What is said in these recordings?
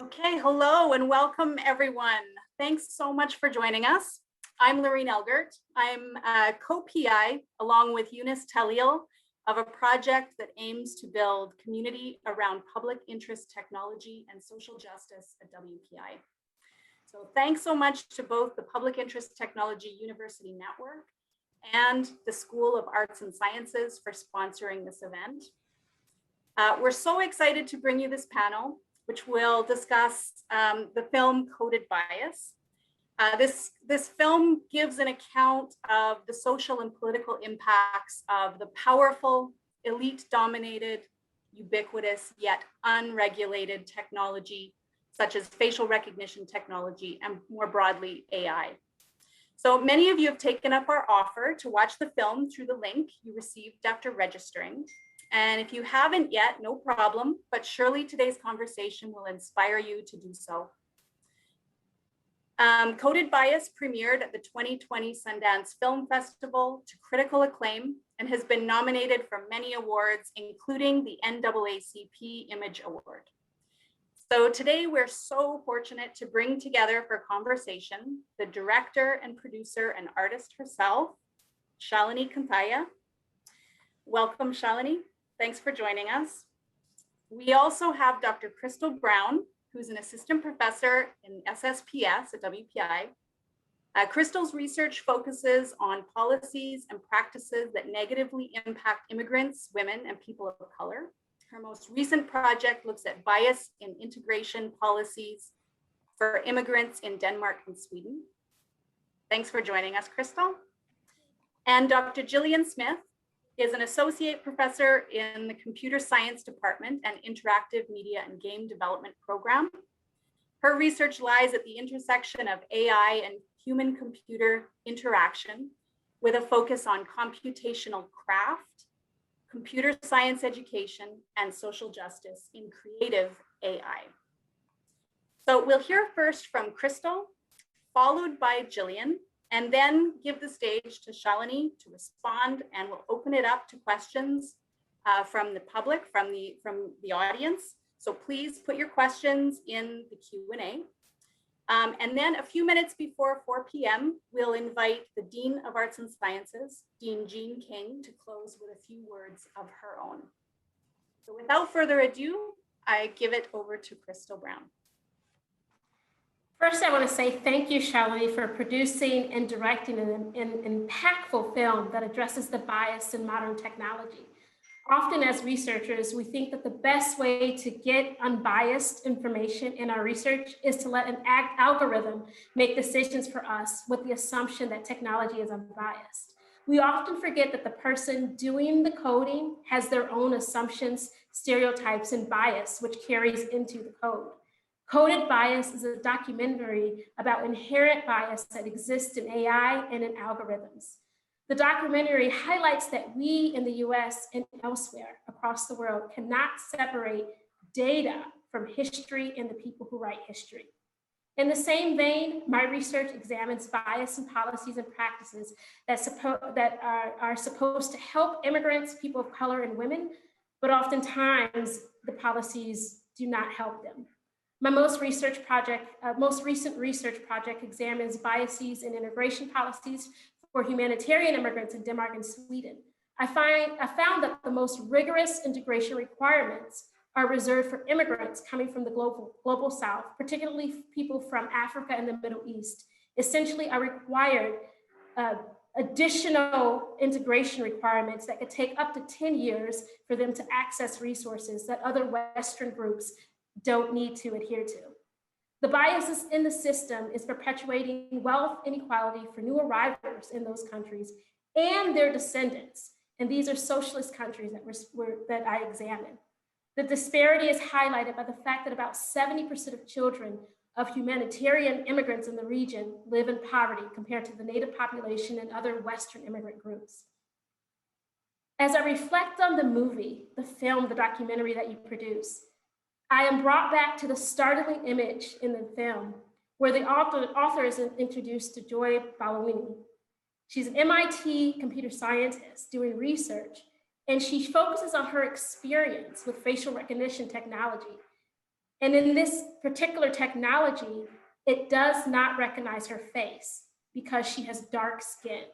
Okay, hello and welcome everyone. Thanks so much for joining us. I'm Lorene Elgert. I'm a co-PI along with Eunice Taliel of a project that aims to build community around public interest technology and social justice at WPI. So thanks so much to both the Public Interest Technology University Network and the School of Arts and Sciences for sponsoring this event. We're so excited to bring you this panel, which will discuss the film Coded Bias. This film gives an account of the social and political impacts of the powerful, elite-dominated, ubiquitous, yet unregulated technology, such as facial recognition technology and more broadly, AI. So many of you have taken up our offer to watch the film through the link you received after registering. And if you haven't yet, no problem, but surely today's conversation will inspire you to do so. Coded Bias premiered at the 2020 Sundance Film Festival to critical acclaim and has been nominated for many awards, including the NAACP Image Award. So today we're so fortunate to bring together for conversation the director and producer and artist herself, Shalini Kantayya. Welcome, Shalini. Thanks for joining us. We also have Dr. Crystal Brown, who's an assistant professor in SSPS at WPI. Crystal's research focuses on policies and practices that negatively impact immigrants, women, and people of color. Her most recent project looks at bias in integration policies for immigrants in Denmark and Sweden. Thanks for joining us, Crystal. And Dr. Gillian Smith is an associate professor in the Computer Science Department and Interactive Media and Game Development Program. Her research lies at the intersection of AI and human-computer interaction with a focus on computational craft, computer science education, and social justice in creative AI. So we'll hear first from Crystal, followed by Gillian, and then give the stage to Shalini to respond, and we'll open it up to questions from the public, from the audience. So please put your questions in the Q&A. And then a few minutes before 4 p.m., we'll invite the Dean of Arts and Sciences, Dean Jean King, to close with a few words of her own. So without further ado, I give it over to Crystal Brown. First, I want to say thank you, Shalini, for producing and directing an impactful film that addresses the bias in modern technology. Often as researchers, we think that the best way to get unbiased information in our research is to let an algorithm make decisions for us with the assumption that technology is unbiased. We often forget that the person doing the coding has their own assumptions, stereotypes, and bias, which carries into the code. Coded Bias is a documentary about inherent bias that exists in AI and in algorithms. The documentary highlights that we in the US and elsewhere across the world cannot separate data from history and the people who write history. In the same vein, my research examines bias in policies and practices that are supposed to help immigrants, people of color, and women, but oftentimes the policies do not help them. My most recent research project examines biases in immigration policies for humanitarian immigrants in Denmark and Sweden. I found that the most rigorous integration requirements are reserved for immigrants coming from the global South, particularly people from Africa and the Middle East. Essentially, are required additional integration requirements that could take up to 10 years for them to access resources that other Western groups don't need to adhere to. The biases in the system is perpetuating wealth inequality for new arrivals in those countries and their descendants. And these are socialist countries that I examined. The disparity is highlighted by the fact that about 70% of children of humanitarian immigrants in the region live in poverty compared to the native population and other Western immigrant groups. As I reflect on the movie, the film, the documentary that you produce, I am brought back to the startling image in the film where the author is introduced to Joy Buolamwini. She's an MIT computer scientist doing research, and she focuses on her experience with facial recognition technology And in this particular technology, it does not recognize her face because she has dark skin.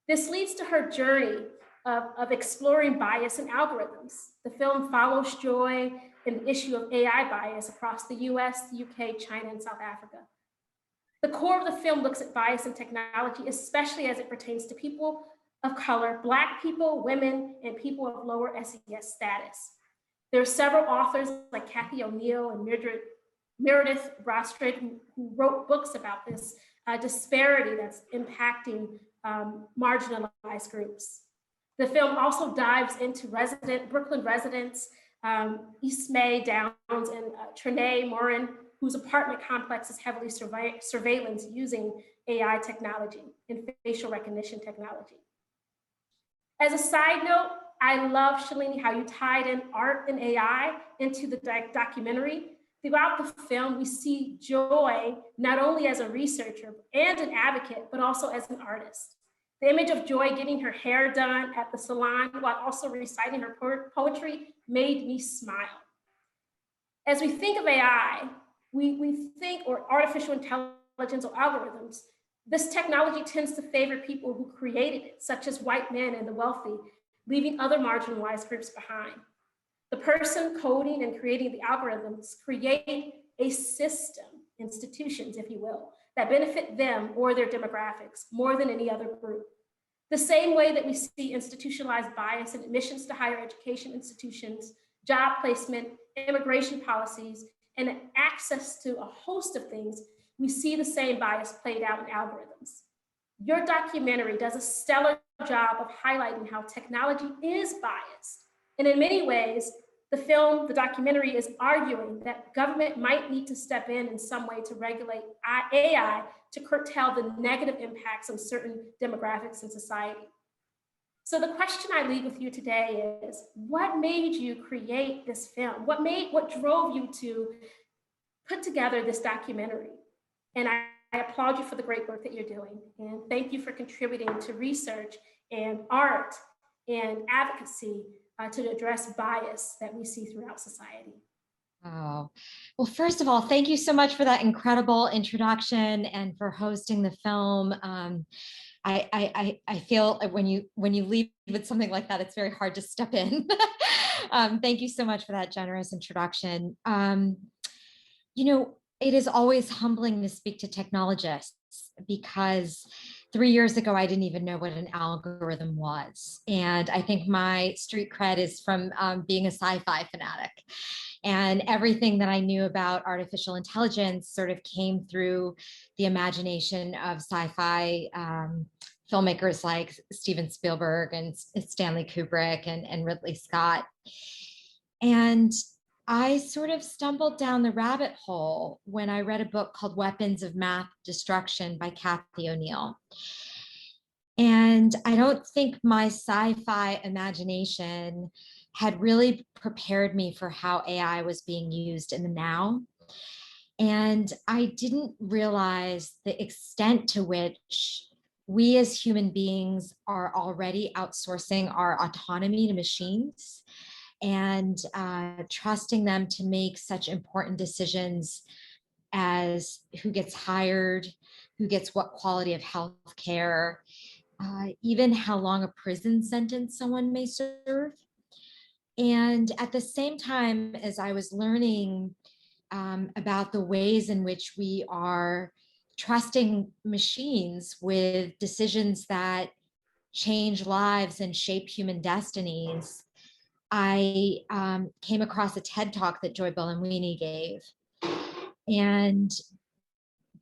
This leads to her journey of exploring bias in algorithms. The film follows Joy in the issue of AI bias across the US, the UK, China, and South Africa. The core of the film looks at bias in technology, especially as it pertains to people of color, Black people, women, and people of lower SES status. There are several authors like Kathy O'Neill and Meredith Brostrid who wrote books about this disparity that's impacting marginalized groups. The film also dives into Brooklyn residents, Ismay Downs and Trinae Morin, whose apartment complex is heavily surveillance using AI technology and facial recognition technology. As a side note, I love, Shalini, how you tied in art and AI into the documentary. Throughout the film, we see Joy not only as a researcher and an advocate, but also as an artist. The image of Joy getting her hair done at the salon while also reciting her poetry made me smile. As we think of AI, we think, or artificial intelligence or algorithms, this technology tends to favor people who created it, such as white men and the wealthy, leaving other marginalized groups behind. The person coding and creating the algorithms create a system, institutions, if you will, that benefit them or their demographics more than any other group. The same way that we see institutionalized bias in admissions to higher education institutions, job placement, immigration policies, and access to a host of things, we see the same bias played out in algorithms. Your documentary does a stellar job of highlighting how technology is biased. And in many ways, the documentary is arguing that government might need to step in some way to regulate AI to curtail the negative impacts on certain demographics in society. So the question I leave with you today is, what made you create this film? What drove you to put together this documentary? And I applaud you for the great work that you're doing. And thank you for contributing to research and art and advocacy to address bias that we see throughout society. Oh, well, first of all, thank you so much for that incredible introduction and for hosting the film. I feel when you lead with something like that, it's very hard to step in. Thank you so much for that generous introduction. You know, it is always humbling to speak to technologists because 3 years ago, I didn't even know what an algorithm was. And I think my street cred is from being a sci-fi fanatic. And everything that I knew about artificial intelligence sort of came through the imagination of sci-fi filmmakers like Steven Spielberg and Stanley Kubrick and Ridley Scott. And I sort of stumbled down the rabbit hole when I read a book called Weapons of Math Destruction by Kathy O'Neill. And I don't think my sci-fi imagination had really prepared me for how AI was being used in the now. And I didn't realize the extent to which we as human beings are already outsourcing our autonomy to machines and trusting them to make such important decisions as who gets hired, who gets what quality of health care, even how long a prison sentence someone may serve. And at the same time, as I was learning about the ways in which we are trusting machines with decisions that change lives and shape human destinies, I came across a TED Talk that Joy Buolamwini gave and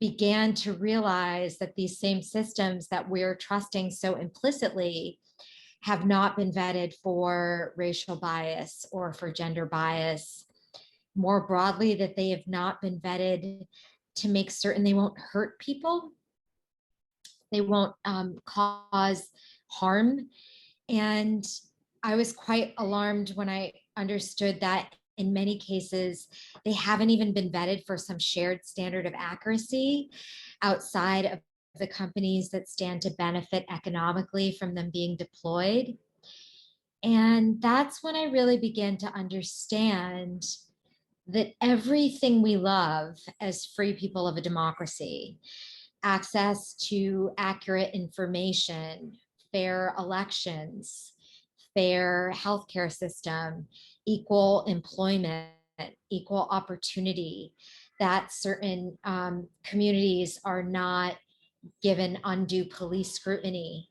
began to realize that these same systems that we're trusting so implicitly have not been vetted for racial bias or for gender bias. More broadly, that they have not been vetted to make certain they won't hurt people, they won't cause harm. And I was quite alarmed when I understood that in many cases, they haven't even been vetted for some shared standard of accuracy outside of the companies that stand to benefit economically from them being deployed. And that's when I really began to understand that everything we love as free people of a democracy, access to accurate information, fair elections, fair healthcare system, equal employment, equal opportunity, that certain communities are not given undue police scrutiny.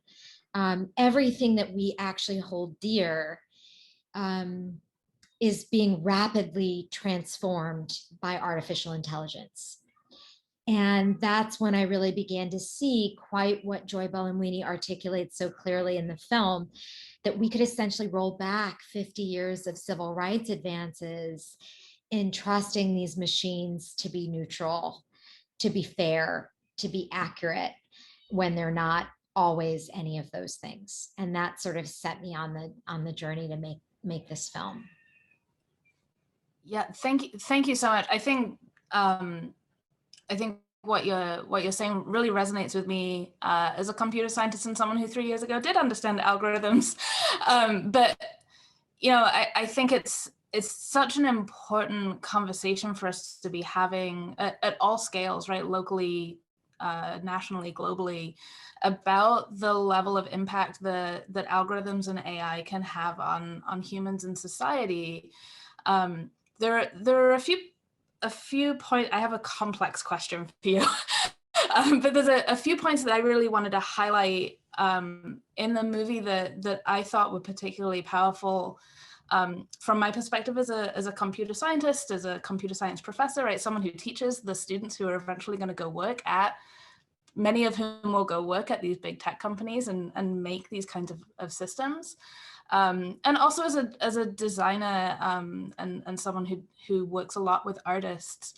Everything that we actually hold dear is being rapidly transformed by artificial intelligence. And that's when I really began to see quite what Joy Buolamwini articulates so clearly in the film, that we could essentially roll back 50 years of civil rights advances in trusting these machines to be neutral, to be fair, to be accurate, when they're not always any of those things. And that sort of set me on the journey to make this film. Yeah, thank you so much. I think what you're saying really resonates with me as a computer scientist and someone who 3 years ago did understand algorithms. But I think it's such an important conversation for us to be having at all scales, right? Locally, nationally, globally, about the level of impact that algorithms and AI can have on humans and society. There are a few points. I have a complex question for you, but there's a few points that I really wanted to highlight in the movie that I thought were particularly powerful from my perspective as a computer scientist, as a computer science professor, right? Someone who teaches the students who are eventually going to go work at, many of whom will go work at these big tech companies and make these kinds of systems. And also as a designer and someone who works a lot with artists.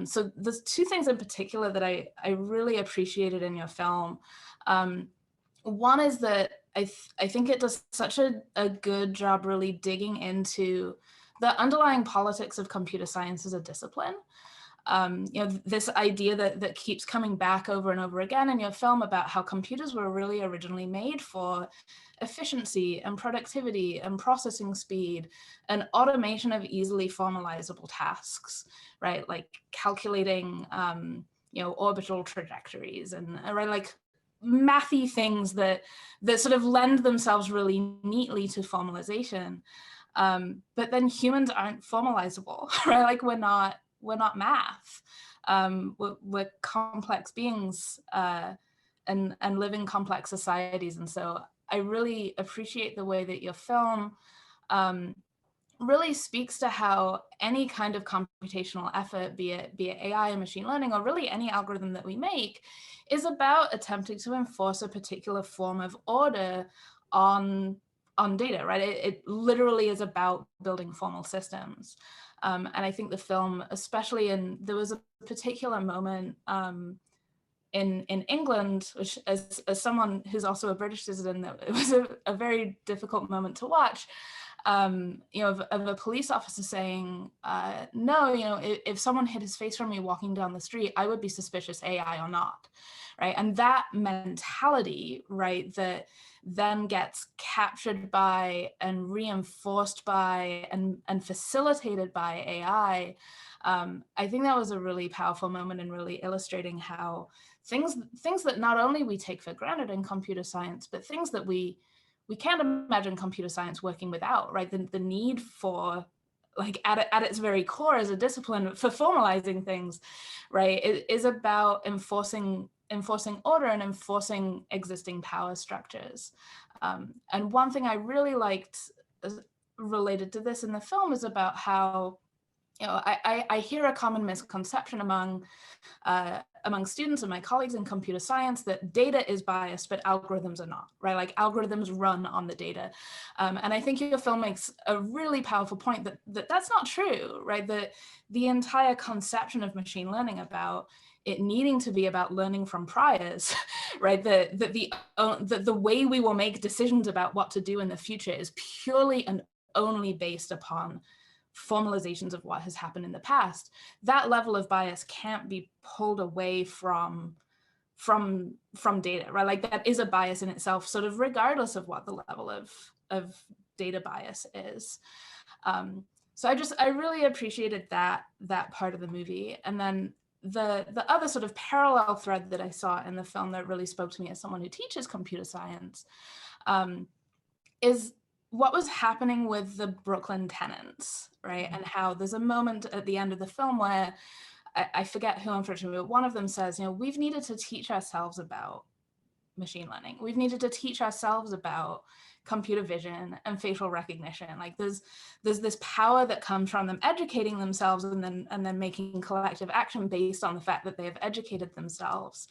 So there's two things in particular that I really appreciated in your film. One is that I think it does such a good job really digging into the underlying politics of computer science as a discipline. This idea that keeps coming back over and over again in your film about how computers were really originally made for efficiency and productivity and processing speed and automation of easily formalizable tasks, right? Like calculating, orbital trajectories and right, like mathy things that sort of lend themselves really neatly to formalization. But then humans aren't formalizable, right? Like we're not math. We're complex beings and live in complex societies. And so I really appreciate the way that your film really speaks to how any kind of computational effort, be it AI and machine learning, or really any algorithm that we make, is about attempting to enforce a particular form of order on data, right? It literally is about building formal systems. And I think the film, especially there was a particular moment in England, which as someone who's also a British citizen, it was a very difficult moment to watch, of a police officer saying, no, if someone hid his face from me walking down the street, I would be suspicious, AI or not, right? And that mentality, right, that then gets captured by and reinforced by and facilitated by AI. I think that was a really powerful moment in really illustrating how things that not only we take for granted in computer science, but things that we can't imagine computer science working without, right? The need for, like at its very core as a discipline for formalizing things, right? It is about enforcing order and enforcing existing power structures. And one thing I really liked related to this in the film is about how, I hear a common misconception among students and my colleagues in computer science that data is biased, but algorithms are not, right? Like algorithms run on the data. And I think your film makes a really powerful point that that's not true, right? That the entire conception of machine learning about it needing to be about learning from priors, right? That the way we will make decisions about what to do in the future is purely and only based upon formalizations of what has happened in the past. That level of bias can't be pulled away from data, right? Like that is a bias in itself, sort of regardless of what the level of data bias is. So I really appreciated that part of the movie. And then the other sort of parallel thread that I saw in the film that really spoke to me as someone who teaches computer science is what was happening with the Brooklyn tenants, right? And how there's a moment at the end of the film where I forget who, unfortunately, but one of them says, you know, we've needed to teach ourselves about machine learning. We've needed to teach ourselves about computer vision and facial recognition. Like there's this power that comes from them educating themselves and then making collective action based on the fact that they have educated themselves.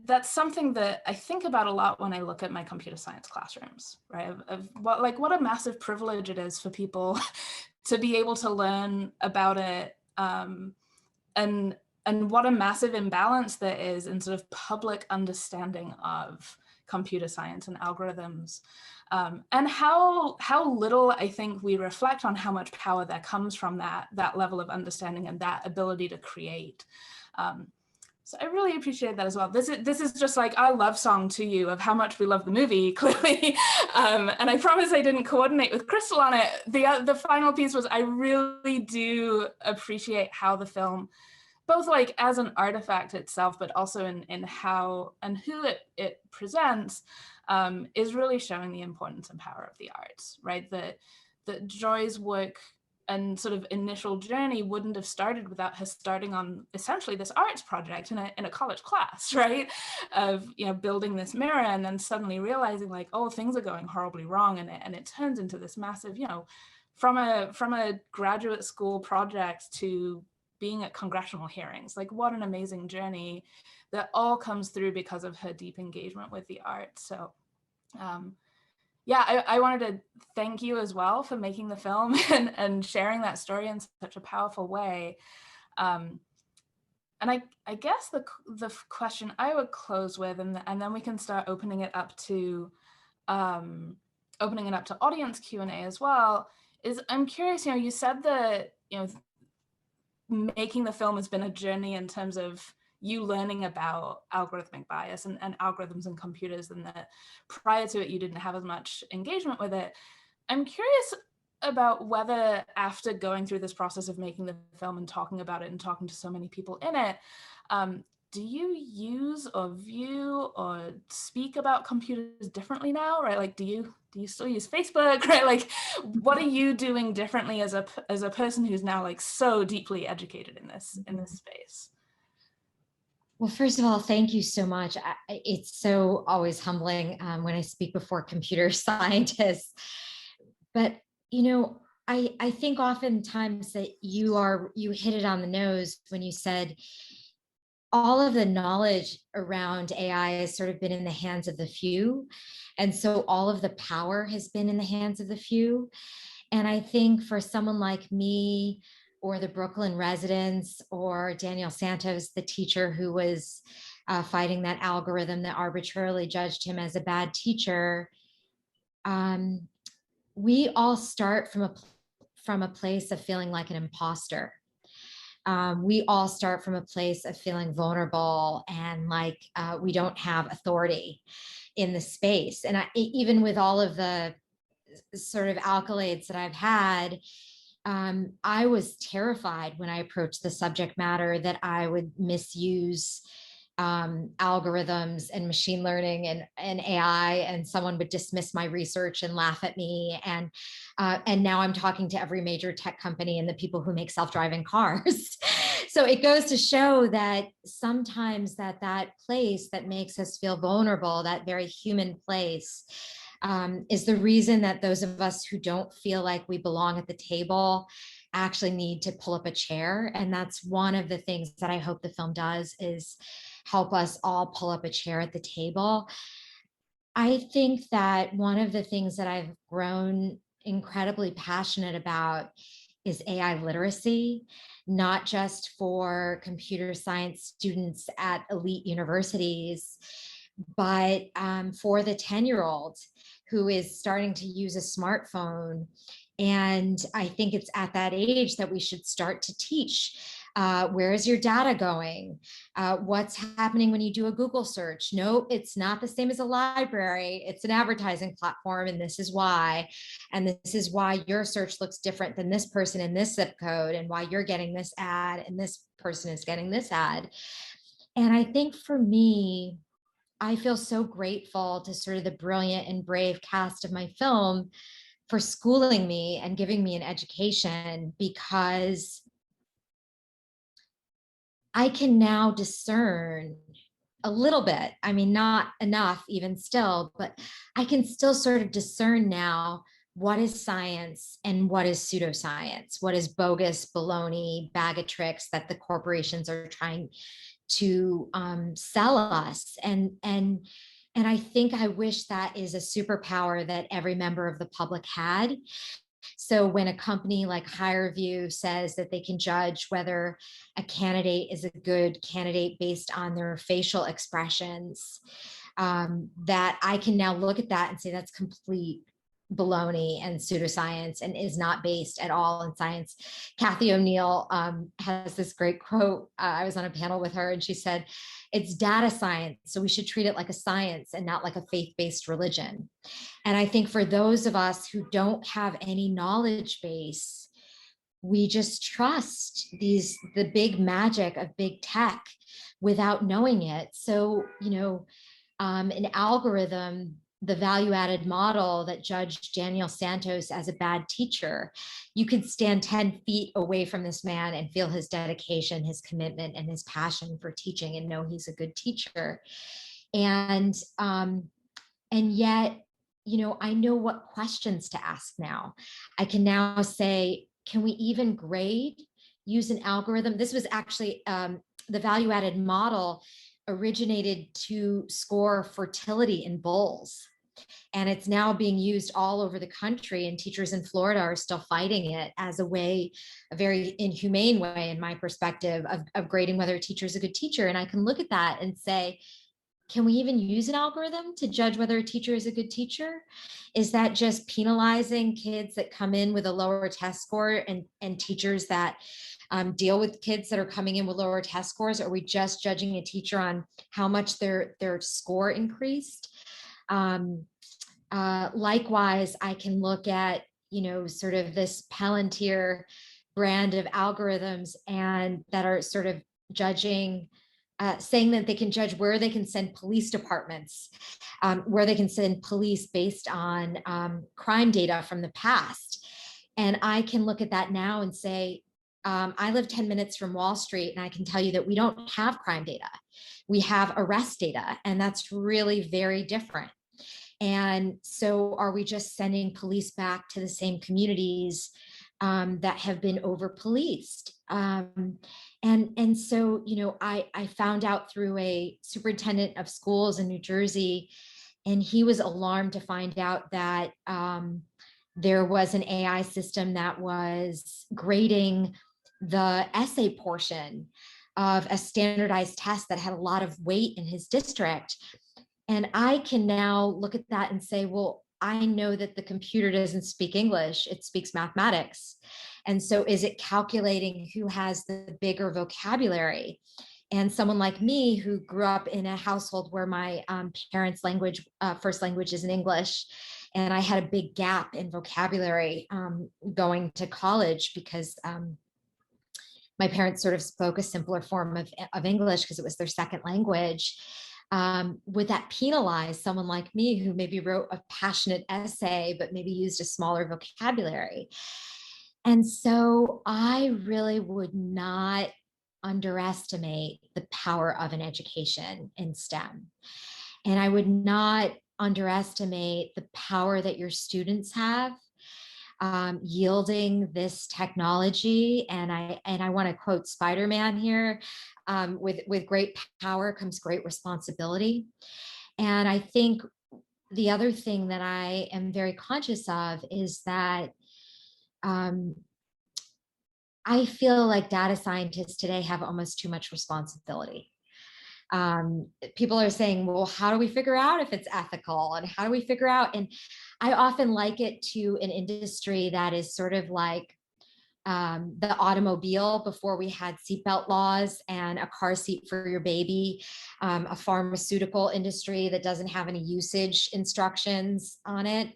That's something that I think about a lot when I look at my computer science classrooms, right? Of what a massive privilege it is for people to be able to learn about it, and what a massive imbalance there is in sort of public understanding of computer science and algorithms, and how little I think we reflect on how much power that comes from that level of understanding and that ability to create. So I really appreciate that as well. This is just like our love song to you of how much we love the movie, clearly. And I promise I didn't coordinate with Crystal on it. The final piece was I really do appreciate how the film, both like as an artifact itself, but also in how and who it presents, is really showing the importance and power of the arts, right? That Joy's work and sort of initial journey wouldn't have started without her starting on essentially this arts project in a college class, right? Of, you know, building this mirror and then suddenly realizing like, oh, things are going horribly wrong, and it turns into this massive, you know, from a graduate school project to being at congressional hearings. Like what an amazing journey that all comes through because of her deep engagement with the arts. So yeah, I wanted to thank you as well for making the film and sharing that story in such a powerful way. And I guess the question I would close with, and then we can start opening it up to audience Q&A as well, is I'm curious, you know, you said that, you know, making the film has been a journey in terms of you learning about algorithmic bias and algorithms and computers, and that prior to it, you didn't have as much engagement with it. I'm curious about whether after going through this process of making the film and talking about it and talking to so many people in it, do you use or view or speak about computers differently now, right? Like, do you still use Facebook, right? Like, what are you doing differently as a person who's now like so deeply educated in this space? Well, first of all, thank you so much. It's so always humbling when I speak before computer scientists. But, you know, I think oftentimes that you hit it on the nose when you said all of the knowledge around AI has sort of been in the hands of the few. And so all of the power has been in the hands of the few. And I think for someone like me, or the Brooklyn residents, or Daniel Santos, the teacher who was fighting that algorithm that arbitrarily judged him as a bad teacher, we all start from a place of feeling like an imposter. We all start from a place of feeling vulnerable and like we don't have authority in the space. And even with all of the sort of accolades that I've had, I was terrified when I approached the subject matter that I would misuse algorithms and machine learning and AI, and someone would dismiss my research and laugh at me. And now I'm talking to every major tech company and the people who make self-driving cars. So it goes to show that sometimes that place that makes us feel vulnerable, that very human place, is the reason that those of us who don't feel like we belong at the table actually need to pull up a chair. And that's one of the things that I hope the film does, is help us all pull up a chair at the table. I think that one of the things that I've grown incredibly passionate about is AI literacy, not just for computer science students at elite universities, but for the 10-year-old who is starting to use a smartphone. And I think it's at that age that we should start to teach Where is your data going? What's happening when you do a Google search? No, it's not the same as a library. It's an advertising platform, and this is why. And this is why your search looks different than this person in this zip code, and why you're getting this ad and this person is getting this ad. And I think for me, I feel so grateful to sort of the brilliant and brave cast of my film for schooling me and giving me an education, because I can now discern a little bit. I mean, not enough even still, but I can still sort of discern now what is science and what is pseudoscience, what is bogus, baloney, bag of tricks that the corporations are trying to sell us. And I think I wish that is a superpower that every member of the public had. So when a company like HireVue says that they can judge whether a candidate is a good candidate based on their facial expressions, that I can now look at that and say that's complete baloney and pseudoscience and is not based at all in science. Kathy O'Neill has this great quote. I was on a panel with her and she said, it's data science, so we should treat it like a science and not like a faith-based religion. And I think for those of us who don't have any knowledge base, we just trust the big magic of big tech without knowing it. So, an algorithm, the value-added model that judged Daniel Santos as a bad teacher, you could stand 10 feet away from this man and feel his dedication, his commitment, and his passion for teaching and know he's a good teacher. And yet, I know what questions to ask now. I can now say, can we even grade, use an algorithm? This was actually the value-added model originated to score fertility in bulls. And it's now being used all over the country, and teachers in Florida are still fighting it as a way, a very inhumane way, in my perspective, of grading whether a teacher is a good teacher. And I can look at that and say, can we even use an algorithm to judge whether a teacher is a good teacher? Is that just penalizing kids that come in with a lower test score and teachers that deal with kids that are coming in with lower test scores? Are we just judging a teacher on how much their score increased? Likewise, I can look at, sort of this Palantir brand of algorithms and that are sort of judging, saying that they can judge where they can send police departments, where they can send police based on crime data from the past. And I can look at that now and say, I live 10 minutes from Wall Street, and I can tell you that we don't have crime data. We have arrest data, and that's really very different. And so are we just sending police back to the same communities that have been over-policed? And so, I found out through a superintendent of schools in New Jersey, and he was alarmed to find out that there was an AI system that was grading the essay portion of a standardized test that had a lot of weight in his district. And I can now look at that and say, well, I know that the computer doesn't speak English, it speaks mathematics. And so is it calculating who has the bigger vocabulary? And someone like me who grew up in a household where my parents' first language is in English, and I had a big gap in vocabulary going to college because my parents sort of spoke a simpler form of English because it was their second language. Would that penalize someone like me who maybe wrote a passionate essay, but maybe used a smaller vocabulary? And so I really would not underestimate the power of an education in STEM. And I would not underestimate the power that your students have yielding this technology. And I want to quote Spider-Man here, with great power comes great responsibility. And I think the other thing that I am very conscious of is that I feel like data scientists today have almost too much responsibility. People are saying, well, how do we figure out if it's ethical, and how do we figure out? And I often like it to an industry that is sort of like the automobile before we had seatbelt laws and a car seat for your baby, a pharmaceutical industry that doesn't have any usage instructions on it.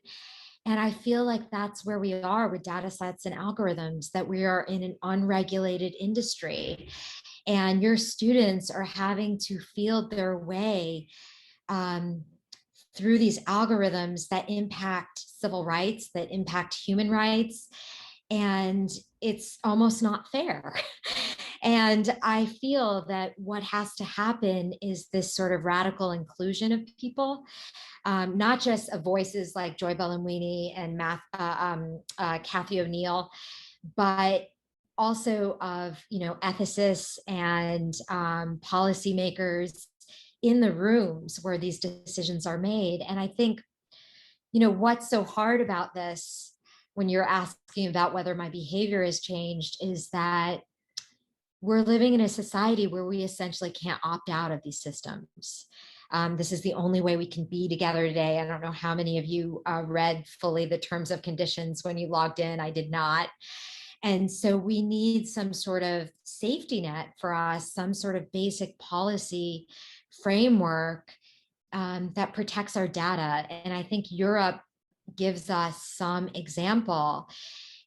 And I feel like that's where we are with data sets and algorithms, that we are in an unregulated industry, and your students are having to feel their way through these algorithms that impact civil rights, that impact human rights. And it's almost not fair. And I feel that what has to happen is this sort of radical inclusion of people, not just of voices like Joy Buolamwini and Kathy O'Neill, but also of, ethicists and policymakers in the rooms where these decisions are made. And I think, what's so hard about this, when you're asking about whether my behavior has changed, is that we're living in a society where we essentially can't opt out of these systems. This is the only way we can be together today. I don't know how many of you read fully the terms of conditions when you logged in. I did not. And so we need some sort of safety net for us, some sort of basic policy framework that protects our data. And I think Europe gives us some example.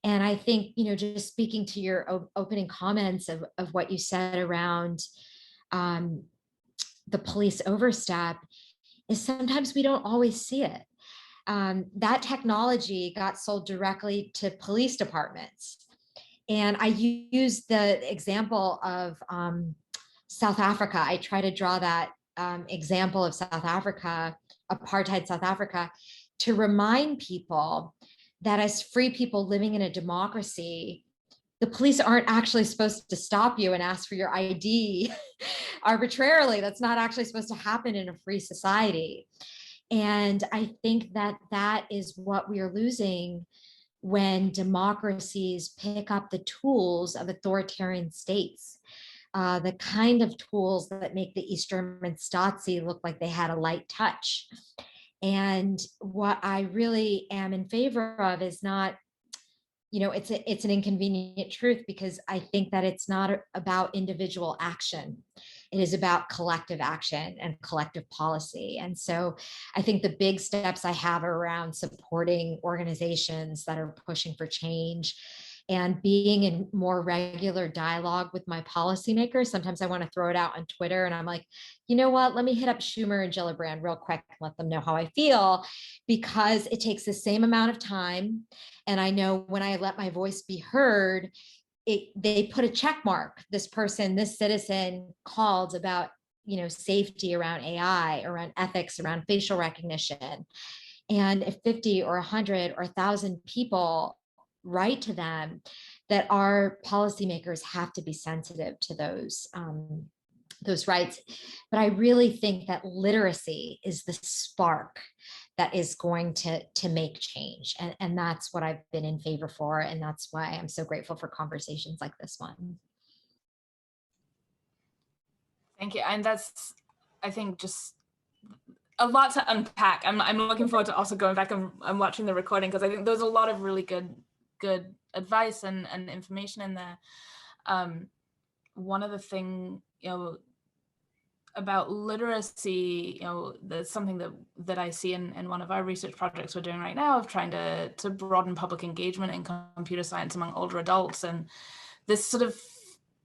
And I think, just speaking to your opening comments of what you said around the police overstep, is sometimes we don't always see it. That technology got sold directly to police departments. And I use the example of South Africa. I try to draw that example of South Africa, apartheid South Africa, to remind people that as free people living in a democracy, the police aren't actually supposed to stop you and ask for your ID arbitrarily. That's not actually supposed to happen in a free society. And I think that that is what we are losing when democracies pick up the tools of authoritarian states, the kind of tools that make the East German Stasi look like they had a light touch. And what I really am in favor of is not, it's an inconvenient truth, because I think that it's not about individual action. It is about collective action and collective policy. And so I think the big steps I have around supporting organizations that are pushing for change and being in more regular dialogue with my policymakers. Sometimes I want to throw it out on Twitter and I'm like, you know what, let me hit up Schumer and Gillibrand real quick and let them know how I feel, because it takes the same amount of time. And I know when I let my voice be heard, they put a check mark. This person, this citizen called about, safety around AI, around ethics, around facial recognition. And if 50 or 100 or 1,000 people write to them, that our policymakers have to be sensitive to those rights. But I really think that literacy is the spark that is going to make change. And that's what I've been in favor for. And that's why I'm so grateful for conversations like this one. Thank you. And that's, I think, just a lot to unpack. I'm looking forward to also going back and watching the recording, because I think there's a lot of really good advice and information in there. One of the things, about literacy, there's something that I see in one of our research projects we're doing right now, of trying to broaden public engagement in computer science among older adults, and this sort of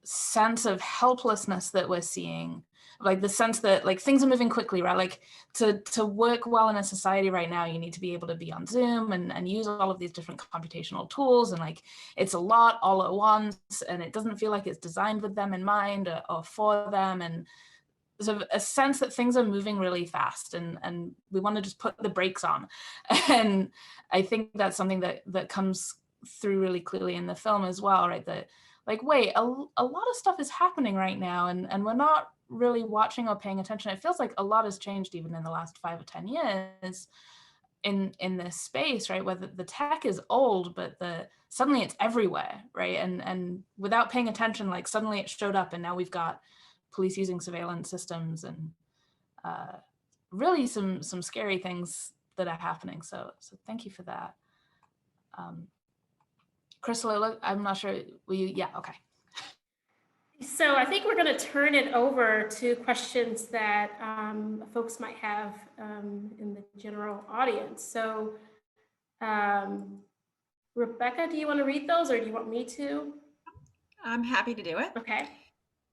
sense of helplessness that we're seeing, like the sense that like things are moving quickly, right? Like to work well in a society right now, you need to be able to be on Zoom and use all of these different computational tools, and like it's a lot all at once, and it doesn't feel like it's designed with them in mind or for them, and sort of a sense that things are moving really fast, and we want to just put the brakes on. And I think that's something that comes through really clearly in the film as well, right? That like, wait, a lot of stuff is happening right now, and we're not really watching or paying attention. It feels like a lot has changed even in the last 5 or 10 years in this space, right? Where the tech is old, but suddenly it's everywhere, right? And without paying attention, like suddenly it showed up, and now we've got police using surveillance systems, and really some scary things that are happening. So thank you for that. Chrysalila, I'm not sure, will you, yeah, okay. So I think we're going to turn it over to questions that folks might have in the general audience. So Rebecca, do you want to read those or do you want me to? I'm happy to do it. Okay.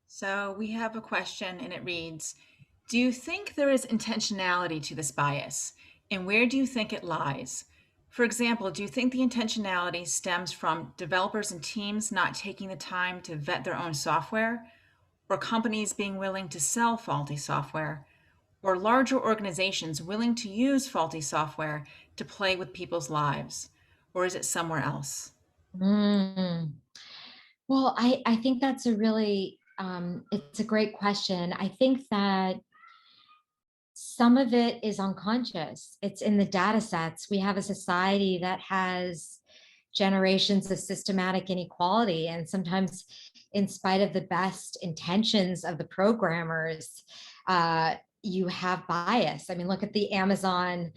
So we have a question and it reads, do you think there is intentionality to this bias? And where do you think it lies? For example, do you think the intentionality stems from developers and teams not taking the time to vet their own software, or companies being willing to sell faulty software, or larger organizations willing to use faulty software to play with people's lives? Or is it somewhere else? Well, I think that's a really, it's a great question. I think that some of it is unconscious. It's in the data sets. We have a society that has generations of systematic inequality, and sometimes in spite of the best intentions of the programmers, you have bias. I mean, look at the Amazon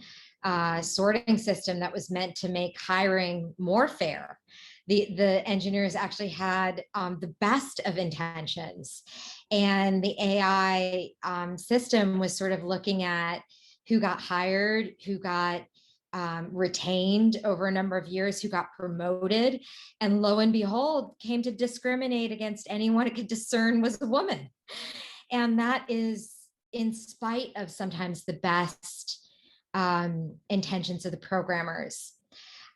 sorting system that was meant to make hiring more fair. The engineers actually had the best of intentions, and the AI system was sort of looking at who got hired, who got retained over a number of years, who got promoted, and lo and behold, came to discriminate against anyone it could discern was a woman. And that is in spite of sometimes the best intentions of the programmers.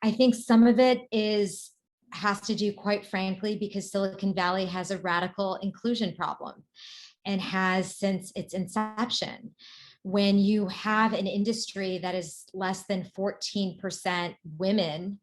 I think some of it has to do, quite frankly, because Silicon Valley has a radical inclusion problem and has since its inception. When you have an industry that is less than 14% women,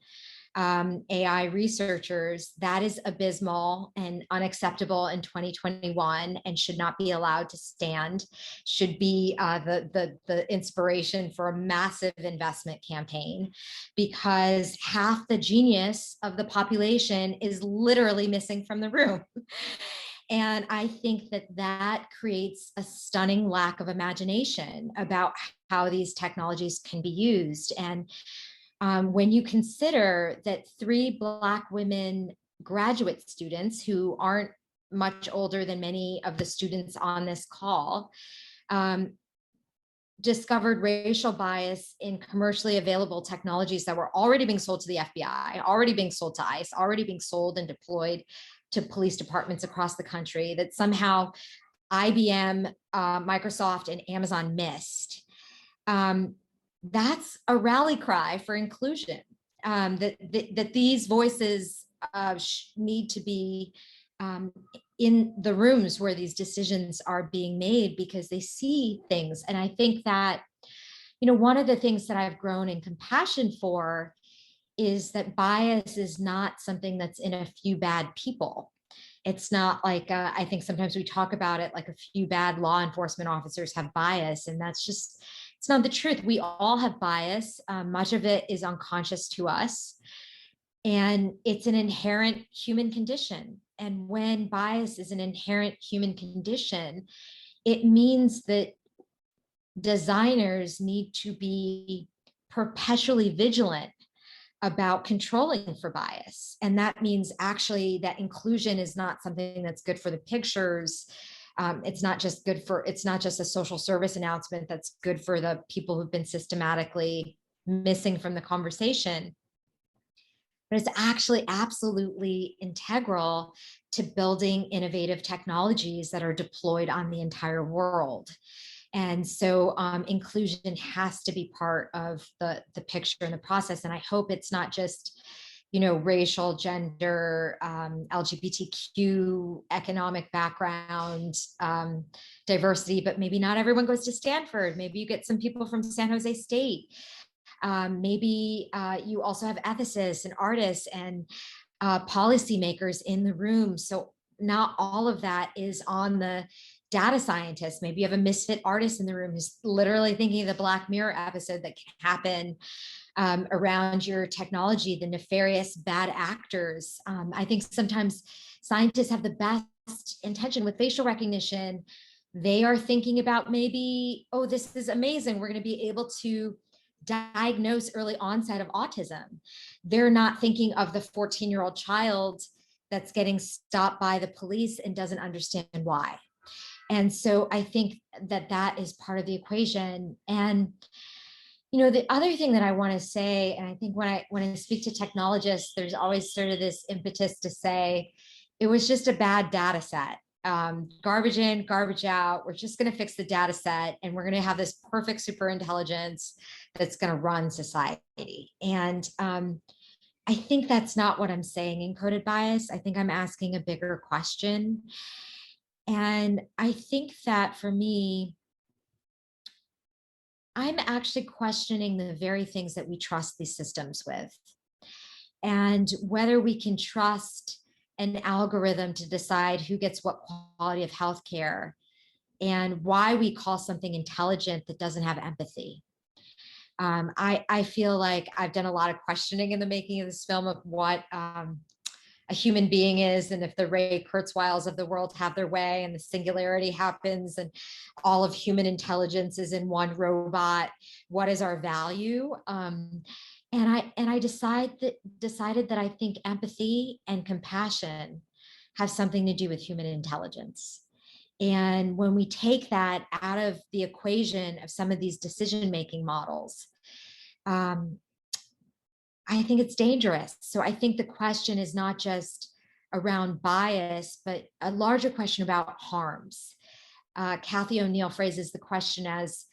AI researchers, that is abysmal and unacceptable in 2021 and should not be allowed to stand, should be the inspiration for a massive investment campaign, because half the genius of the population is literally missing from the room. And I think that that creates a stunning lack of imagination about how these technologies can be used. And when you consider that 3 Black women graduate students, who aren't much older than many of the students on this call, discovered racial bias in commercially available technologies that were already being sold to the FBI, already being sold to ICE, already being sold and deployed to police departments across the country, that somehow IBM, Microsoft, and Amazon missed. That's a rally cry for inclusion, that these voices need to be in the rooms where these decisions are being made, because they see things. And I think that, one of the things that I've grown in compassion for is that bias is not something that's in a few bad people. It's not like, I think sometimes we talk about it like a few bad law enforcement officers have bias, and that's just, it's not the truth. We all have bias. Much of it is unconscious to us, and it's an inherent human condition. And when bias is an inherent human condition, it means that designers need to be perpetually vigilant about controlling for bias. And that means actually that inclusion is not something that's good for the pictures. It's not just a social service announcement that's good for the people who've been systematically missing from the conversation, but it's actually absolutely integral to building innovative technologies that are deployed on the entire world. And so inclusion has to be part of the picture and the process. And I hope it's not just, racial, gender, LGBTQ, economic background, diversity, but maybe not everyone goes to Stanford. Maybe you get some people from San Jose State. Maybe you also have ethicists and artists and policymakers in the room. So not all of that is on the data scientists. Maybe you have a misfit artist in the room who's literally thinking of the Black Mirror episode that can happen around your technology, the nefarious bad actors. I think sometimes scientists have the best intention with facial recognition. They are thinking about maybe, oh, this is amazing. We're going to be able to diagnose early onset of autism. They're not thinking of the 14-year-old child that's getting stopped by the police and doesn't understand why. And so I think that that is part of the equation. And, you know, the other thing that I want to say, and I think when I speak to technologists, there's always sort of this impetus to say, it was just a bad data set. Garbage in, garbage out. We're just going to fix the data set and we're going to have this perfect super intelligence that's going to run society. And I think that's not what I'm saying in Coded Bias. I think I'm asking a bigger question. And I think that for me, I'm actually questioning the very things that we trust these systems with, and whether we can trust an algorithm to decide who gets what quality of healthcare, and why we call something intelligent that doesn't have empathy. I feel like I've done a lot of questioning in the making of this film of what a human being is, and if the Ray Kurzweils of the world have their way and the singularity happens and all of human intelligence is in one robot, what is our value? And I decided that I think empathy and compassion have something to do with human intelligence. And when we take that out of the equation of some of these decision-making models, I think it's dangerous. So I think the question is not just around bias, but a larger question about harms. Kathy O'Neill phrases the question as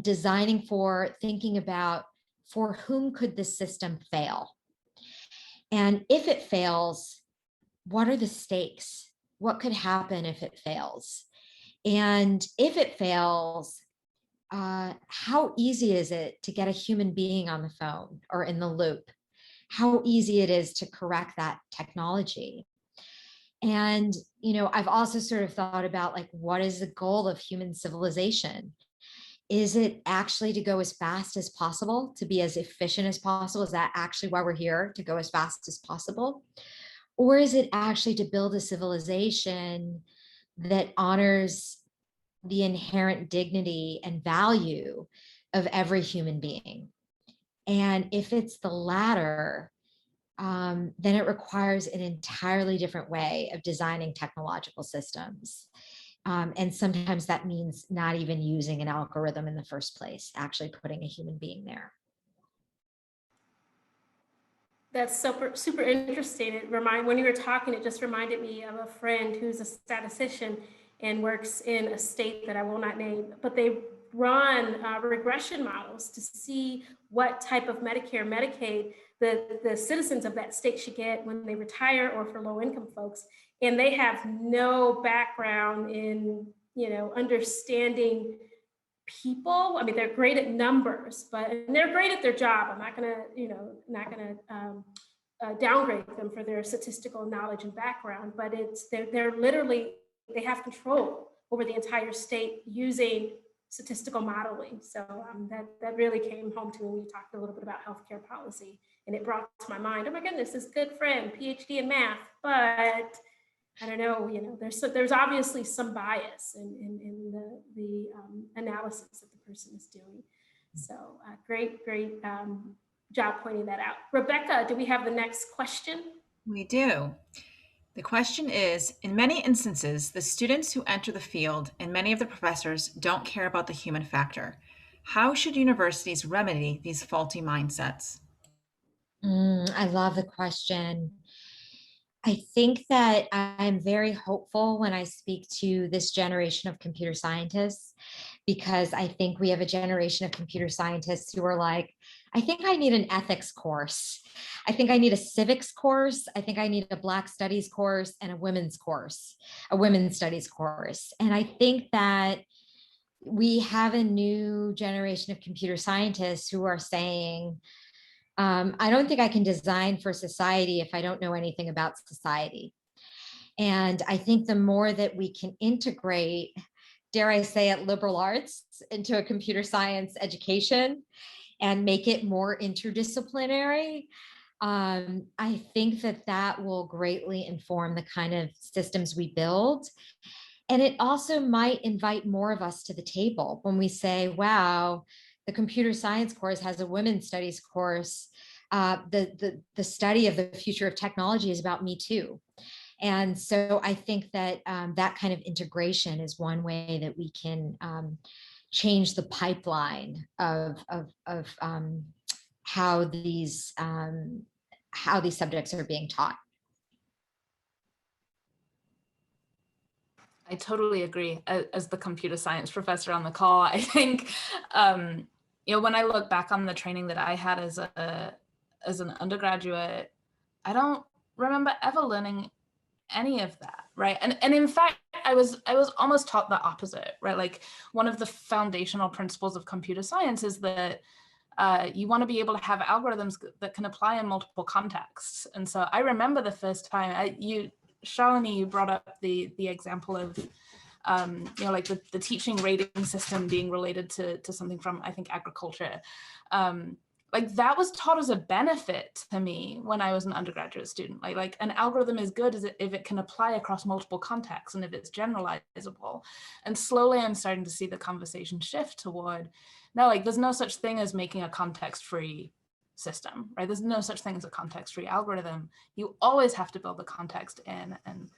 designing for, thinking about, for whom could this system fail? And if it fails, what are the stakes? What could happen if it fails? And if it fails, how easy is it to get a human being on the phone or in the loop? How easy it is to correct that technology? And, you know, I've also sort of thought about, like, what is the goal of human civilization? Is it actually to go as fast as possible, to be as efficient as possible? Is that actually why we're here, to go as fast as possible? Or is it actually to build a civilization that honors the inherent dignity and value of every human being? And if it's the latter, then it requires an entirely different way of designing technological systems. And sometimes that means not even using an algorithm in the first place, actually putting a human being there. That's super interesting. When you were talking, it just reminded me of a friend who's a statistician and works in a state that I will not name, but they run regression models to see what type of Medicare, Medicaid the citizens of that state should get when they retire, or for low income folks. And they have no background in, you know, understanding people. I mean, they're great at numbers, and they're great at their job. I'm not gonna downgrade them for their statistical knowledge and background, but they're literally, they have control over the entire state using statistical modeling. So that really came home to me when you talked a little bit about healthcare policy, and it brought to my mind, oh my goodness, this good friend, PhD in math, but I don't know, you know, there's obviously some bias in the analysis that the person is doing. So great job pointing that out. Rebecca, do we have the next question? We do. The question is, in many instances, the students who enter the field and many of the professors don't care about the human factor. How should universities remedy these faulty mindsets? I love the question. I think that I'm very hopeful when I speak to this generation of computer scientists, because I think we have a generation of computer scientists who are like, I think I need an ethics course. I think I need a civics course. I think I need a Black studies course and a women's course, a women's studies course. And I think that we have a new generation of computer scientists who are saying, I don't think I can design for society if I don't know anything about society. And I think the more that we can integrate, dare I say it, liberal arts into a computer science education and make it more interdisciplinary, I think that will greatly inform the kind of systems we build. And it also might invite more of us to the table when we say, wow, the computer science course has a women's studies course. The study of the future of technology is about Me Too. And so I think that that kind of integration is one way that we can change the pipeline of how these subjects are being taught. I totally agree. As the computer science professor on the call, I think, when I look back on the training that I had as an undergraduate, I don't remember ever learning any of that, right? And in fact, I was almost taught the opposite, right? Like, one of the foundational principles of computer science is that you want to be able to have algorithms that can apply in multiple contexts. And so I remember the first time Shalini, you brought up the example of, like the teaching rating system being related to something from, I think, agriculture. Like, that was taught as a benefit to me when I was an undergraduate student. Like an algorithm is good if it can apply across multiple contexts and if it's generalizable. And slowly I'm starting to see the conversation shift toward, no, like, there's no such thing as making a context-free system, right? There's no such thing as a context-free algorithm. You always have to build the context in. And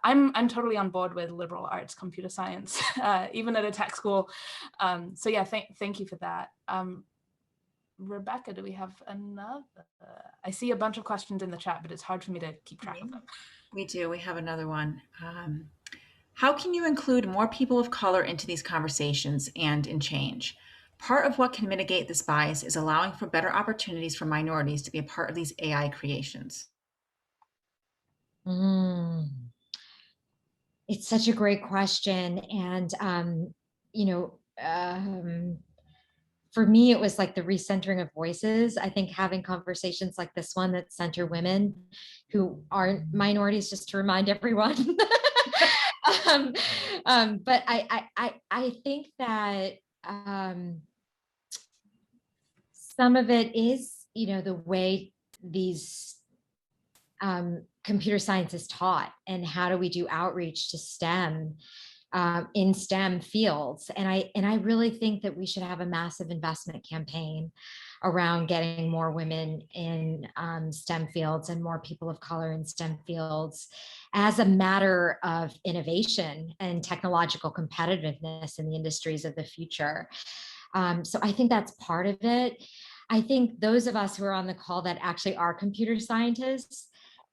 I'm totally on board with liberal arts computer science, even at a tech school. So yeah, thank you for that. Rebecca, do we have another? I see a bunch of questions in the chat, but it's hard for me to keep track of them. We do. We have another one. How can you include more people of color into these conversations and in change? Part of what can mitigate this bias is allowing for better opportunities for minorities to be a part of these AI creations. It's such a great question. And, for me, it was like the recentering of voices. I think having conversations like this one that center women who aren't minorities, just to remind everyone. But I think that some of it is, the way these computer science is taught, and how do we do outreach to STEM in STEM fields. And I really think that we should have a massive investment campaign around getting more women in STEM fields and more people of color in STEM fields as a matter of innovation and technological competitiveness in the industries of the future. So I think that's part of it. I think those of us who are on the call that actually are computer scientists,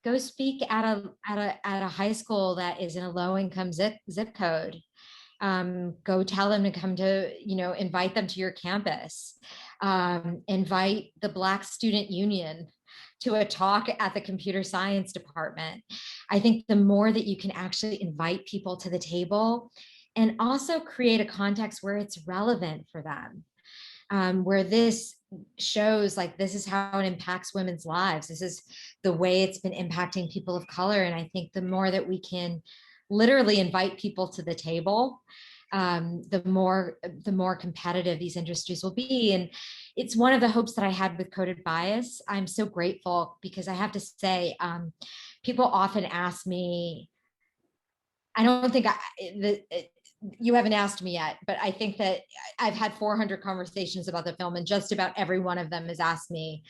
go speak at a high school that is in a low-income zip code. Go tell them to come to, invite them to your campus. Invite the Black Student Union to a talk at the computer science department. I think the more that you can actually invite people to the table and also create a context where it's relevant for them, where this shows like this is how it impacts women's lives. This is the way it's been impacting people of color. And I think the more that we can literally invite people to the table, the more competitive these industries will be. And it's one of the hopes that I had with Coded Bias. I'm so grateful because I have to say, people often ask me, I don't think you haven't asked me yet, but I think that I've had 400 conversations about the film, and just about every one of them has asked me,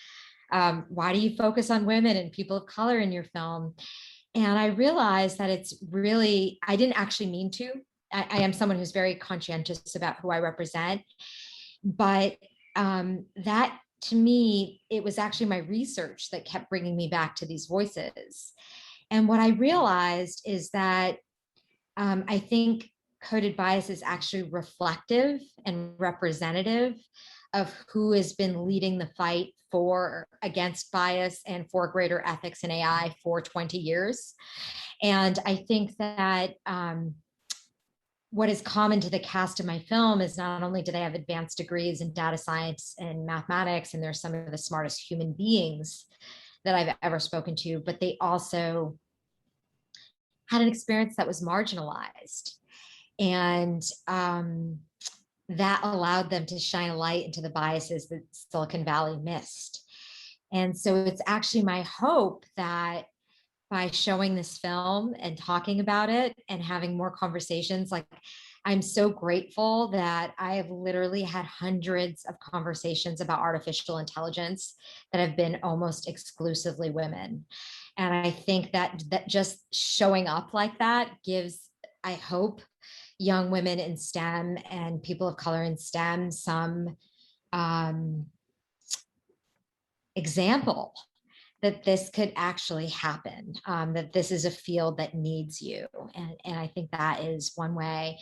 why do you focus on women and people of color in your film? And I realized that it's really, I didn't actually mean to. I am someone who's very conscientious about who I represent, but that, to me, it was actually my research that kept bringing me back to these voices. And what I realized is that I think Coded Bias is actually reflective and representative of who has been leading the fight against bias and for greater ethics in AI for 20 years. And I think that what is common to the cast of my film is not only do they have advanced degrees in data science and mathematics, and they're some of the smartest human beings that I've ever spoken to, but they also had an experience that was marginalized. And that allowed them to shine a light into the biases that Silicon Valley missed. And so it's actually my hope that by showing this film and talking about it and having more conversations, like I'm so grateful that I have literally had hundreds of conversations about artificial intelligence that have been almost exclusively women. And I think that just showing up like that gives, I hope, young women in STEM and people of color in STEM some example that this could actually happen, that this is a field that needs you. And I think that is one way.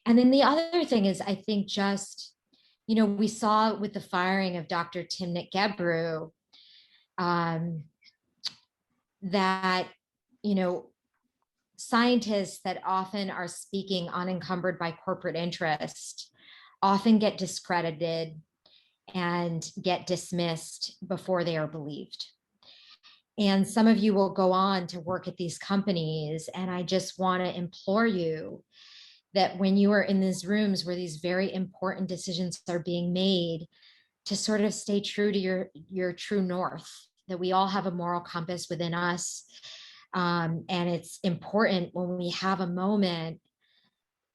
And then the other thing is, I think just, we saw with the firing of Dr. Timnit Gebru, that, scientists that often are speaking unencumbered by corporate interest often get discredited and get dismissed before they are believed. And some of you will go on to work at these companies. And I just want to implore you that when you are in these rooms where these very important decisions are being made, to sort of stay true to your true north, that we all have a moral compass within us. And it's important when we have a moment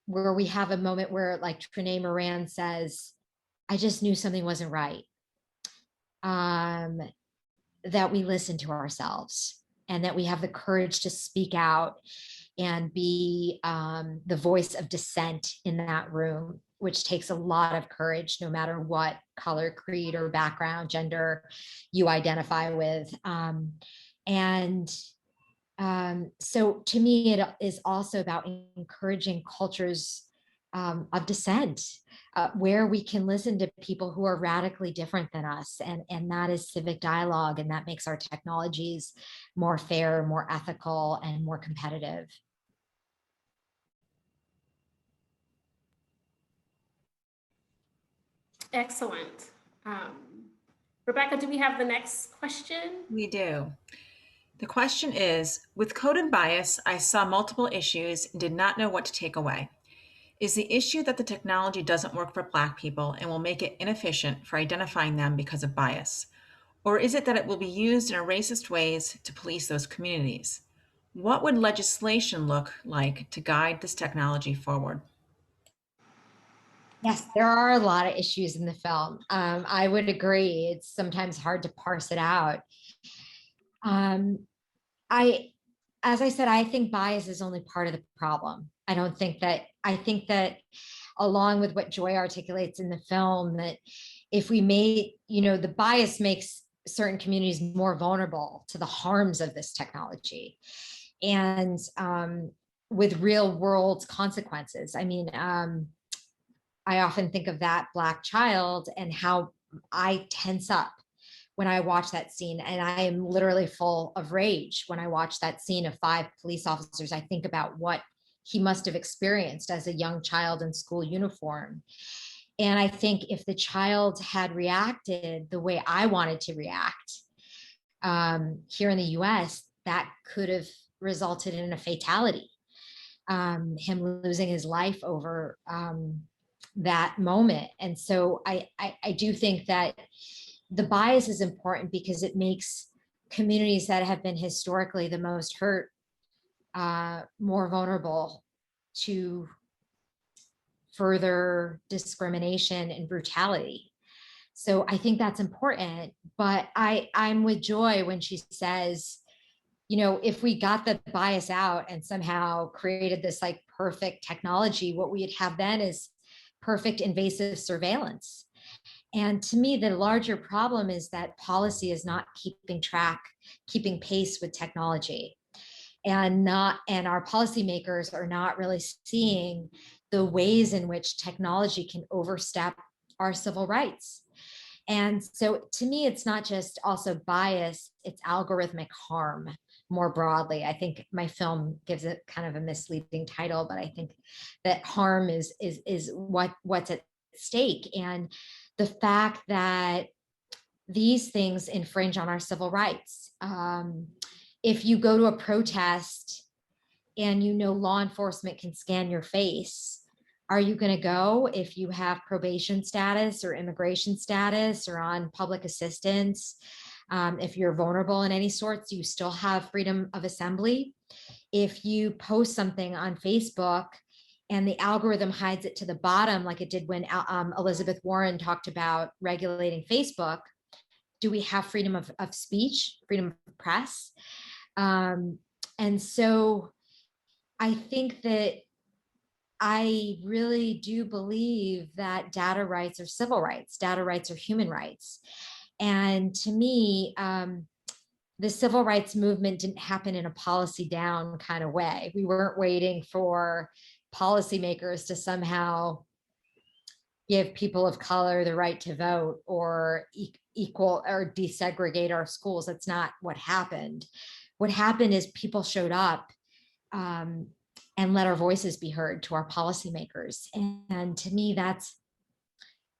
where like Trinae Moran says, I just knew something wasn't right. That we listen to ourselves and that we have the courage to speak out and be the voice of dissent in that room, which takes a lot of courage, no matter what color, creed, or background, gender you identify with. So to me, it is also about encouraging cultures of dissent, where we can listen to people who are radically different than us. And that is civic dialogue. And that makes our technologies more fair, more ethical, and more competitive. Excellent. Rebecca, do we have the next question? We do. The question is, with coded bias, I saw multiple issues and did not know what to take away. Is the issue that the technology doesn't work for Black people and will make it inefficient for identifying them because of bias? Or is it that it will be used in racist ways to police those communities? What would legislation look like to guide this technology forward? Yes, there are a lot of issues in the film. I would agree. It's sometimes hard to parse it out. As I said, I think bias is only part of the problem. I think that along with what Joy articulates in the film, that if we made, the bias makes certain communities more vulnerable to the harms of this technology and with real world consequences. I mean, I often think of that Black child and how I tense up when I watch that scene. And I am literally full of rage when I watch that scene of 5 police officers. I think about what he must have experienced as a young child in school uniform. And I think if the child had reacted the way I wanted to react here in the US, that could have resulted in a fatality, him losing his life over that moment. And so I do think that the bias is important because it makes communities that have been historically the most hurt more vulnerable to further discrimination and brutality. So I think that's important. But I'm with Joy when she says, if we got the bias out and somehow created this like perfect technology, what we'd have then is perfect invasive surveillance. And to me, the larger problem is that policy is not keeping pace with technology, and our policymakers are not really seeing the ways in which technology can overstep our civil rights. And so to me, it's not just also bias, it's algorithmic harm more broadly. I think my film gives it kind of a misleading title, but I think that harm is what's at stake. And the fact that these things infringe on our civil rights. If you go to a protest and law enforcement can scan your face, are you going to go if you have probation status or immigration status or on public assistance? If you're vulnerable in any sorts, you still have freedom of assembly. If you post something on Facebook and the algorithm hides it to the bottom, like it did when Elizabeth Warren talked about regulating Facebook, do we have freedom of speech, freedom of press? And so I think that I really do believe that data rights are civil rights, data rights are human rights. And to me, the civil rights movement didn't happen in a policy down kind of way. We weren't waiting for policymakers to somehow give people of color the right to vote or equal or desegregate our schools. That's not what happened. What happened is people showed up and let our voices be heard to our policymakers. And to me,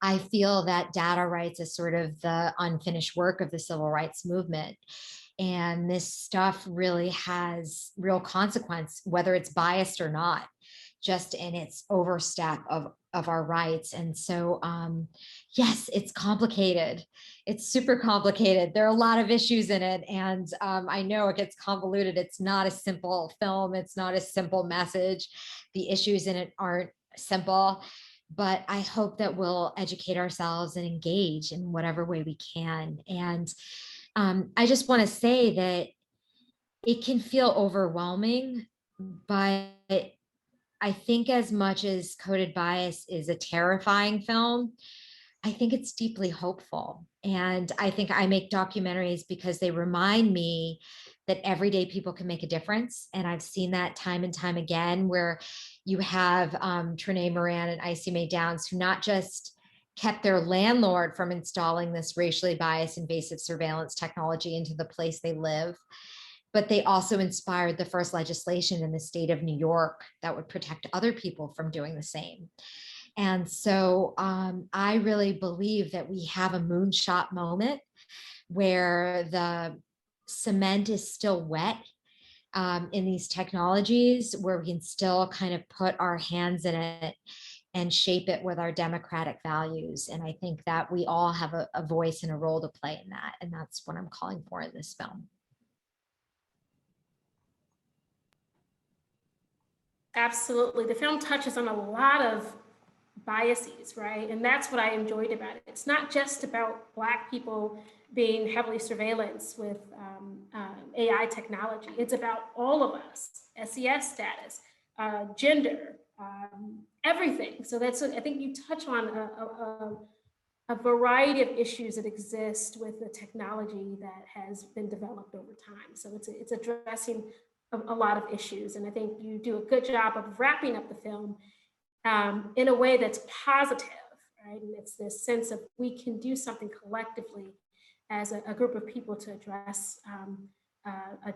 I feel that data rights is sort of the unfinished work of the civil rights movement. And this stuff really has real consequence, whether it's biased or not, just in its overstep of our rights. And so, yes, it's complicated. It's super complicated. There are a lot of issues in it. And I know it gets convoluted. It's not a simple film. It's not a simple message. The issues in it aren't simple, but I hope that we'll educate ourselves and engage in whatever way we can. And I just want to say that it can feel overwhelming, but I think as much as Coded Bias is a terrifying film, I think it's deeply hopeful. And I think I make documentaries because they remind me that everyday people can make a difference. And I've seen that time and time again, where you have Trenae Moran and Icy Mae Downs, who not just kept their landlord from installing this racially biased invasive surveillance technology into the place they live, but they also inspired the first legislation in the state of New York that would protect other people from doing the same. And so I really believe that we have a moonshot moment where the cement is still wet in these technologies, where we can still kind of put our hands in it and shape it with our democratic values. And I think that we all have a voice and a role to play in that. And that's what I'm calling for in this film. Absolutely. The film touches on a lot of biases, right? And that's what I enjoyed about it. It's not just about Black people being heavily surveillance with AI technology. It's about all of us, SES status, gender, everything. So that's, I think you touch on a variety of issues that exist with the technology that has been developed over time. So it's addressing a lot of issues. And I think you do a good job of wrapping up the film in a way that's positive, right? And it's this sense of we can do something collectively as a group of people to address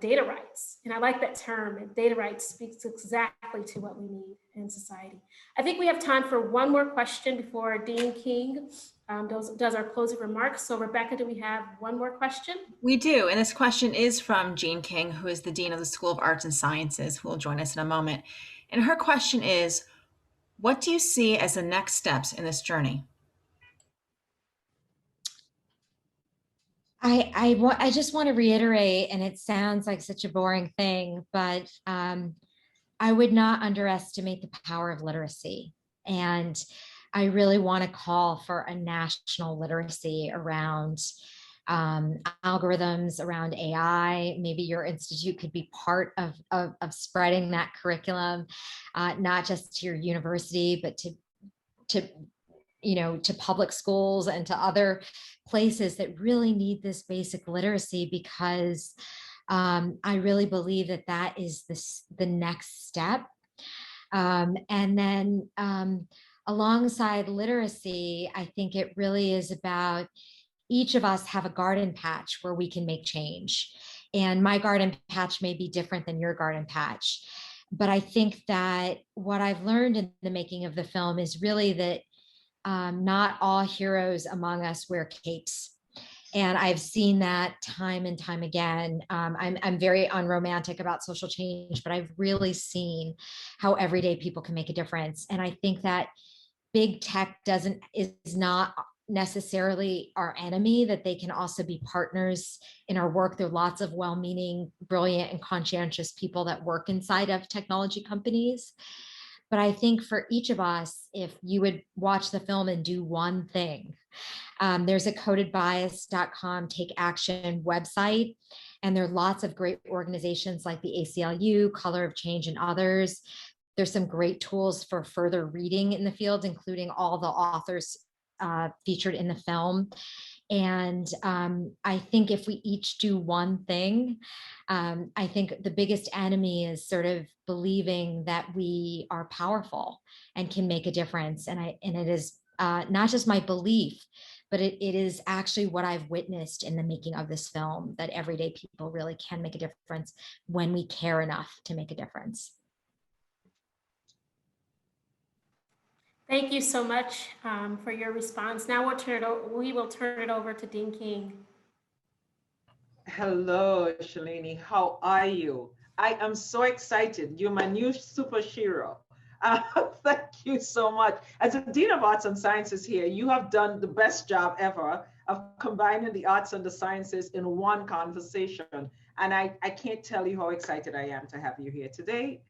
data rights. And I like that term. Data rights speaks exactly to what we need in society. I think we have time for one more question before Dean King does our closing remarks. So Rebecca, do we have one more question? We do, and this question is from Jean King, who is the Dean of the School of Arts and Sciences, who will join us in a moment. And her question is, what do you see as the next steps in this journey? I just want to reiterate, and it sounds like such a boring thing, but I would not underestimate the power of literacy. And I really want to call for a national literacy around algorithms, around AI. Maybe your institute could be part of spreading that curriculum, not just to your university, but to public schools and to other places that really need this basic literacy, because I really believe that is the next step. And then alongside literacy, I think it really is about each of us have a garden patch where we can make change. And my garden patch may be different than your garden patch. But I think that what I've learned in the making of the film is really that not all heroes among us wear capes. And I've seen that time and time again. I'm very unromantic about social change, but I've really seen how everyday people can make a difference. And I think that big tech is not necessarily our enemy, that they can also be partners in our work. There are lots of well-meaning, brilliant, and conscientious people that work inside of technology companies. But I think for each of us, if you would watch the film and do one thing, there's a codedbias.com take action website, and there are lots of great organizations like the ACLU, Color of Change, and others. There's some great tools for further reading in the field, including all the authors featured in the film. And I think if we each do one thing, I think the biggest enemy is sort of believing that we are powerful and can make a difference. And it is not just my belief, but it is actually what I've witnessed in the making of this film, that everyday people really can make a difference when we care enough to make a difference. Thank you so much for your response. Now we will turn it over to Dean King. Hello, Shalini. How are you? I am so excited. You're my new superhero. Thank you so much. As a Dean of Arts and Sciences here, you have done the best job ever of combining the arts and the sciences in one conversation. And I can't tell you how excited I am to have you here today.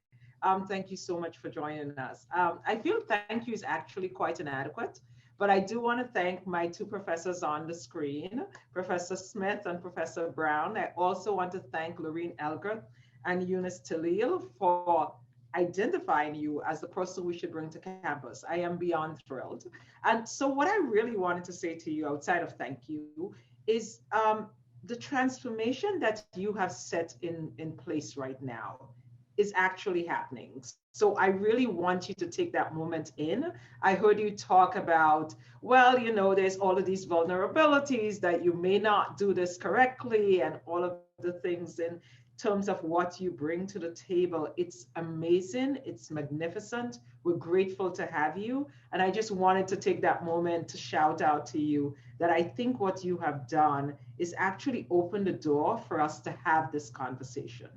Thank you so much for joining us. I feel thank you is actually quite inadequate, but I do want to thank my two professors on the screen, Professor Smith and Professor Brown. I also want to thank Lorene Elger and Eunice Talil for identifying you as the person we should bring to campus. I am beyond thrilled. And so what I really wanted to say to you outside of thank you is the transformation that you have set in place right now is actually happening. So I really want you to take that moment in. I heard you talk about, well, you know, there's all of these vulnerabilities that you may not do this correctly and all of the things in terms of what you bring to the table. It's amazing. It's magnificent. We're grateful to have you. And I just wanted to take that moment to shout out to you that I think what you have done is actually open the door for us to have this conversation.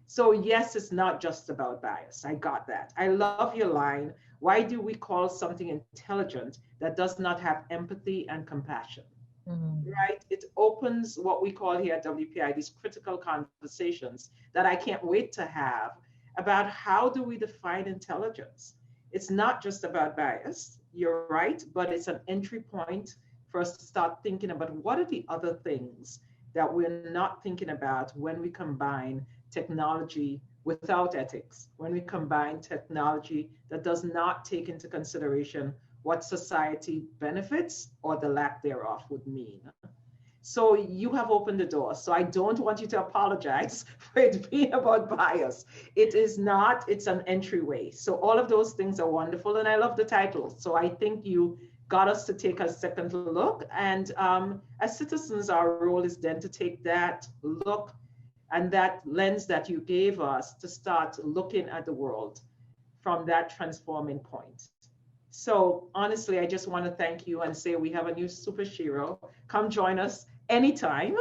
So yes, it's not just about bias. I got that. I love your line. Why do we call something intelligent that does not have empathy and compassion? Right? It opens what we call here at WPI, these critical conversations that I can't wait to have about how do we define intelligence? It's not just about bias, you're right, but it's an entry point for us to start thinking about what are the other things that we're not thinking about when we combine technology without ethics, when we combine technology that does not take into consideration what society benefits or the lack thereof would mean. So you have opened the door. So I don't want you to apologize for it being about bias. It is not, it's an entryway. So all of those things are wonderful. And I love the title. So I think you got us to take a second look. And as citizens, our role is then to take that look and that lens that you gave us to start looking at the world from that transforming point. So honestly, I just want to thank you and say we have a new superhero. Come join us anytime.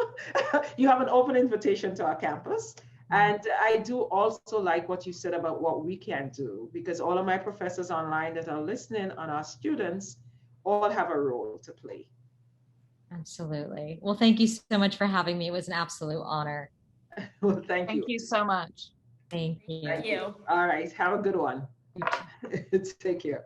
You have an open invitation to our campus. And I do also like what you said about what we can do, because all of my professors online that are listening and our students all have a role to play. Absolutely. Well, thank you so much for having me. It was an absolute honor. Well, thank you. Thank you so much. Thank you. Thank you. All right. Have a good one. Take care.